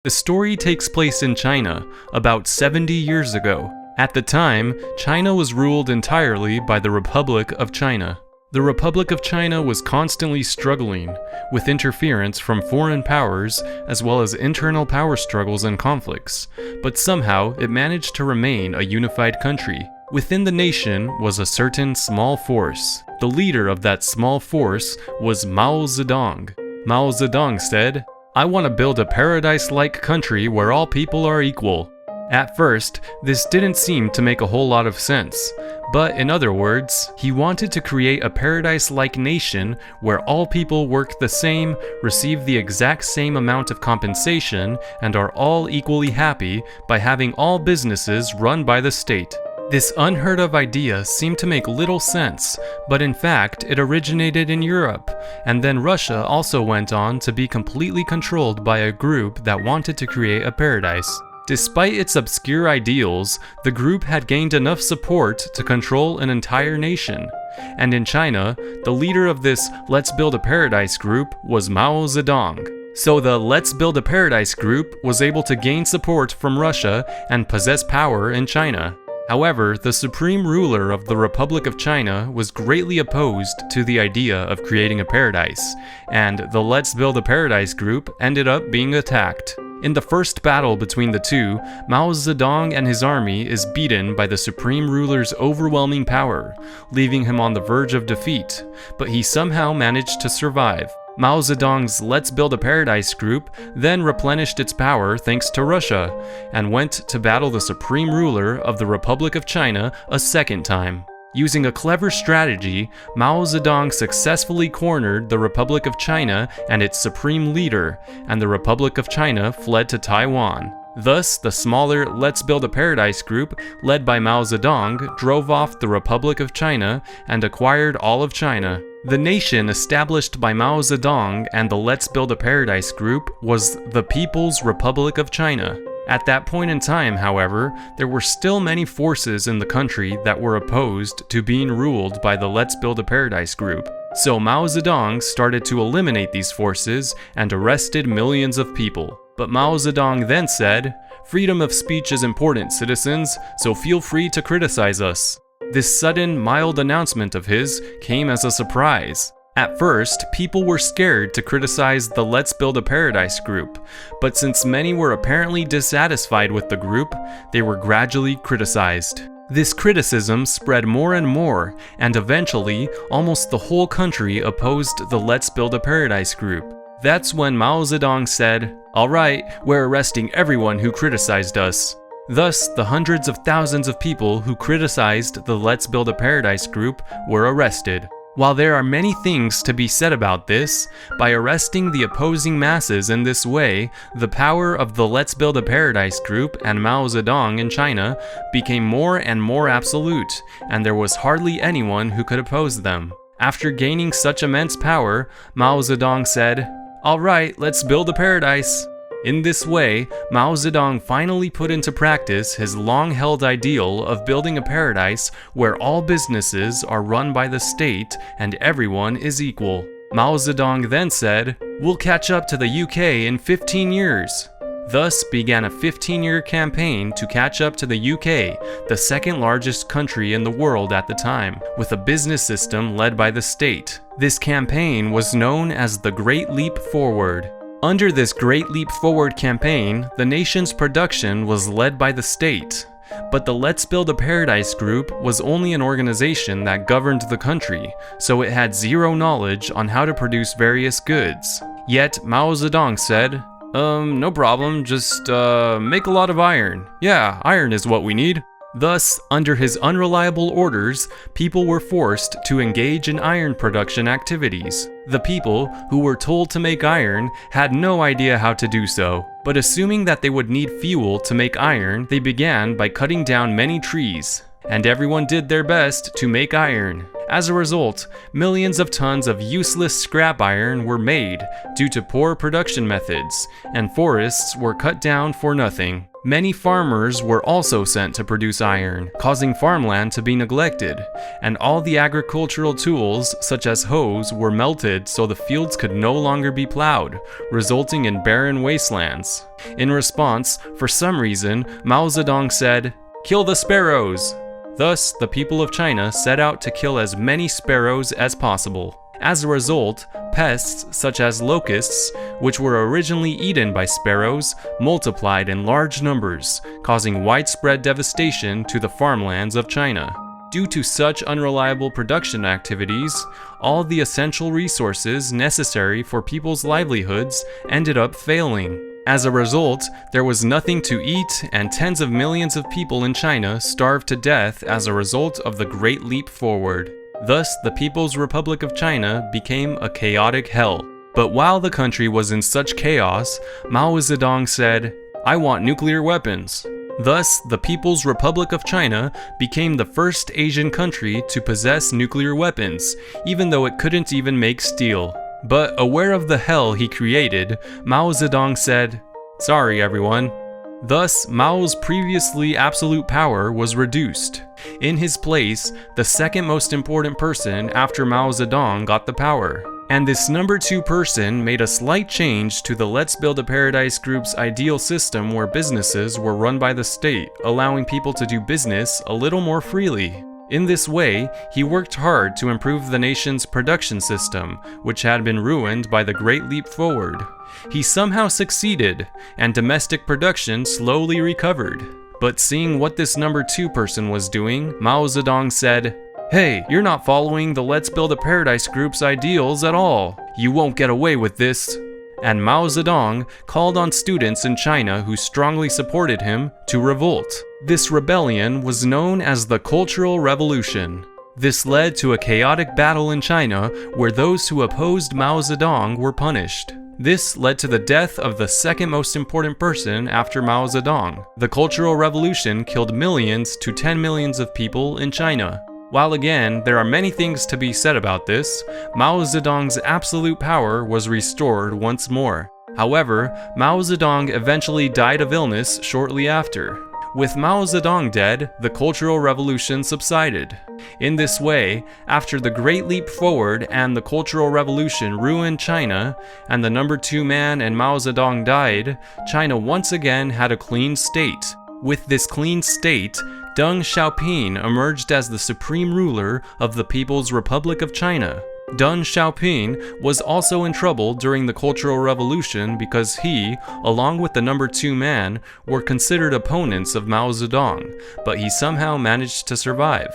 The story takes place in China, about 70 years ago. At the time, China was ruled entirely by the Republic of China. The Republic of China was constantly struggling with interference from foreign powers as well as internal power struggles and conflicts, but somehow it managed to remain a unified country. Within the nation was a certain small force. The leader of that small force was Mao Zedong. Mao Zedong said, "I want to build a paradise-like country where all people are equal." At first, this didn't seem to make a whole lot of sense, but in other words, he wanted to create a paradise-like nation where all people work the same, receive the exact same amount of compensation, and are all equally happy by having all businesses run by the state. This unheard of idea seemed to make little sense, but in fact it originated in Europe, and then Russia also went on to be completely controlled by a group that wanted to create a paradise. Despite its obscure ideals, the group had gained enough support to control an entire nation. And in China, the leader of this Let's Build a Paradise group was Mao Zedong. So the Let's Build a Paradise group was able to gain support from Russia and possess power in China. However, the supreme ruler of the Republic of China was greatly opposed to the idea of creating a paradise, and the Let's Build a Paradise group ended up being attacked. In the first battle between the two, Mao Zedong and his army is beaten by the supreme ruler's overwhelming power, leaving him on the verge of defeat, but he somehow managed to survive. Mao Zedong's Let's Build a Paradise group then replenished its power thanks to Russia, and went to battle the supreme ruler of the Republic of China a second time. Using a clever strategy, Mao Zedong successfully cornered the Republic of China and its supreme leader, and the Republic of China fled to Taiwan. Thus, the smaller Let's Build a Paradise group, led by Mao Zedong, drove off the Republic of China and acquired all of China. The nation established by Mao Zedong and the Let's Build a Paradise group was the People's Republic of China. At that point in time, however, there were still many forces in the country that were opposed to being ruled by the Let's Build a Paradise group. So Mao Zedong started to eliminate these forces and arrested millions of people. But Mao Zedong then said, "Freedom of speech is important, citizens, so feel free to criticize us." This sudden, mild announcement of his came as a surprise. At first, people were scared to criticize the Let's Build a Paradise group, but since many were apparently dissatisfied with the group, they were gradually criticized. This criticism spread more and more, and eventually, almost the whole country opposed the Let's Build a Paradise group. That's when Mao Zedong said, "Alright, we're arresting everyone who criticized us." Thus, the hundreds of thousands of people who criticized the Let's Build a Paradise group were arrested. While there are many things to be said about this, by arresting the opposing masses in this way, the power of the Let's Build a Paradise group and Mao Zedong in China became more and more absolute, and there was hardly anyone who could oppose them. After gaining such immense power, Mao Zedong said, "Alright, let's build a paradise." In this way, Mao Zedong finally put into practice his long-held ideal of building a paradise where all businesses are run by the state and everyone is equal. Mao Zedong then said, "We'll catch up to the UK in 15 years. Thus began a 15-year campaign to catch up to the UK, the second largest country in the world at the time, with a business system led by the state. This campaign was known as the Great Leap Forward. Under this Great Leap Forward campaign, the nation's production was led by the state. But the Let's Build a Paradise group was only an organization that governed the country, so it had zero knowledge on how to produce various goods. Yet Mao Zedong said, no problem, just make a lot of iron. Yeah, iron is what we need." Thus, under his unreliable orders, people were forced to engage in iron production activities. The people, who were told to make iron, had no idea how to do so. But assuming that they would need fuel to make iron, they began by cutting down many trees. And everyone did their best to make iron. As a result, millions of tons of useless scrap iron were made due to poor production methods, and forests were cut down for nothing. Many farmers were also sent to produce iron, causing farmland to be neglected, and all the agricultural tools, such as hoes, were melted so the fields could no longer be plowed, resulting in barren wastelands. In response, for some reason, Mao Zedong said, "Kill the sparrows!" Thus, the people of China set out to kill as many sparrows as possible. As a result, pests such as locusts, which were originally eaten by sparrows, multiplied in large numbers, causing widespread devastation to the farmlands of China. Due to such unreliable production activities, all the essential resources necessary for people's livelihoods ended up failing. As a result, there was nothing to eat, and tens of millions of people in China starved to death as a result of the Great Leap Forward. Thus, the People's Republic of China became a chaotic hell. But while the country was in such chaos, Mao Zedong said, "I want nuclear weapons." Thus, the People's Republic of China became the first Asian country to possess nuclear weapons, even though it couldn't even make steel. But aware of the hell he created, Mao Zedong said, "Sorry everyone." Thus, Mao's previously absolute power was reduced. In his place, the second most important person after Mao Zedong got the power. And this number 2 person made a slight change to the Let's Build a Paradise group's ideal system where businesses were run by the state, allowing people to do business a little more freely. In this way, he worked hard to improve the nation's production system, which had been ruined by the Great Leap Forward. He somehow succeeded, and domestic production slowly recovered. But seeing what this number 2 person was doing, Mao Zedong said, "Hey, you're not following the Let's Build a Paradise group's ideals at all. You won't get away with this." And Mao Zedong called on students in China who strongly supported him to revolt. This rebellion was known as the Cultural Revolution. This led to a chaotic battle in China where those who opposed Mao Zedong were punished. This led to the death of the second most important person after Mao Zedong. The Cultural Revolution killed millions to 10 millions of people in China. While again, there are many things to be said about this, Mao Zedong's absolute power was restored once more. However, Mao Zedong eventually died of illness shortly after. With Mao Zedong dead, the Cultural Revolution subsided. In this way, after the Great Leap Forward and the Cultural Revolution ruined China, and the number 2 man and Mao Zedong died, China once again had a clean state. With this clean state, Deng Xiaoping emerged as the supreme ruler of the People's Republic of China. Deng Xiaoping was also in trouble during the Cultural Revolution because he, along with the number 2 man, were considered opponents of Mao Zedong, but he somehow managed to survive.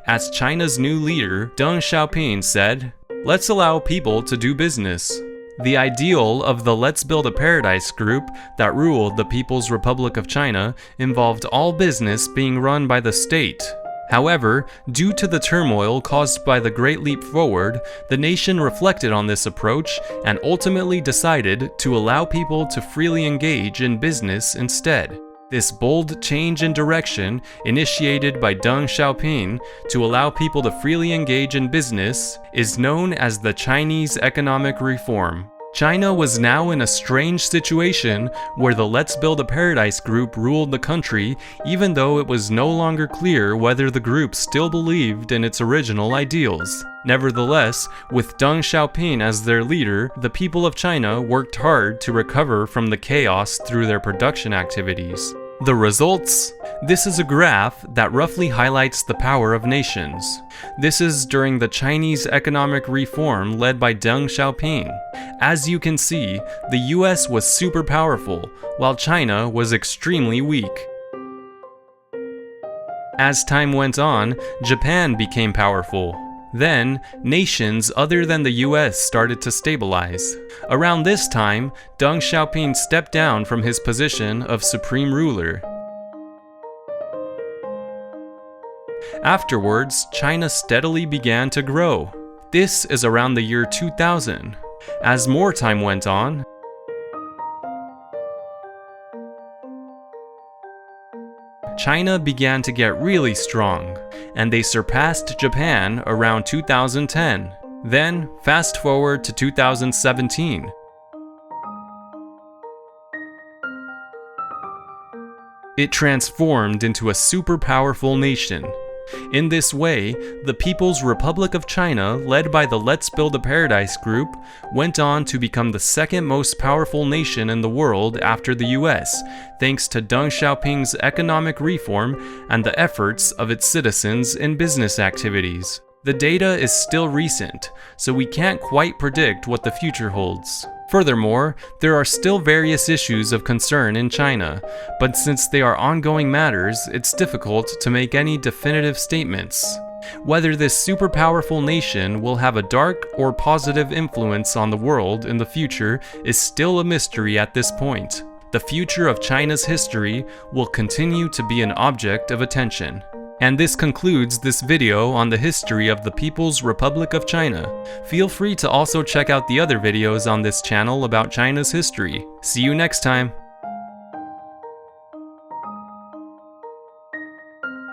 As China's new leader, Deng Xiaoping said, "Let's allow people to do business." The ideal of the Let's Build a Paradise group that ruled the People's Republic of China involved all business being run by the state. However, due to the turmoil caused by the Great Leap Forward, the nation reflected on this approach and ultimately decided to allow people to freely engage in business instead. This bold change in direction, initiated by Deng Xiaoping to allow people to freely engage in business, is known as the Chinese economic reform. China was now in a strange situation where the Let's Build a Paradise group ruled the country, even though it was no longer clear whether the group still believed in its original ideals. Nevertheless, with Deng Xiaoping as their leader, the people of China worked hard to recover from the chaos through their production activities. The results? This is a graph that roughly highlights the power of nations. This is during the Chinese economic reform led by Deng Xiaoping. As you can see, the US was super powerful, while China was extremely weak. As time went on, Japan became powerful. Then, nations other than the US started to stabilize. Around this time, Deng Xiaoping stepped down from his position of supreme ruler. Afterwards, China steadily began to grow. This is around the year 2000. As more time went on, China began to get really strong, and they surpassed Japan around 2010. Then, fast forward to 2017. It transformed into a super powerful nation. In this way, the People's Republic of China, led by the Let's Build a Paradise group, went on to become the second most powerful nation in the world after the US, thanks to Deng Xiaoping's economic reform and the efforts of its citizens in business activities. The data is still recent, so we can't quite predict what the future holds. Furthermore, there are still various issues of concern in China, but since they are ongoing matters, it's difficult to make any definitive statements. Whether this super powerful nation will have a dark or positive influence on the world in the future is still a mystery at this point. The future of China's history will continue to be an object of attention. And this concludes this video on the history of the People's Republic of China. Feel free to also check out the other videos on this channel about China's history. See you next time!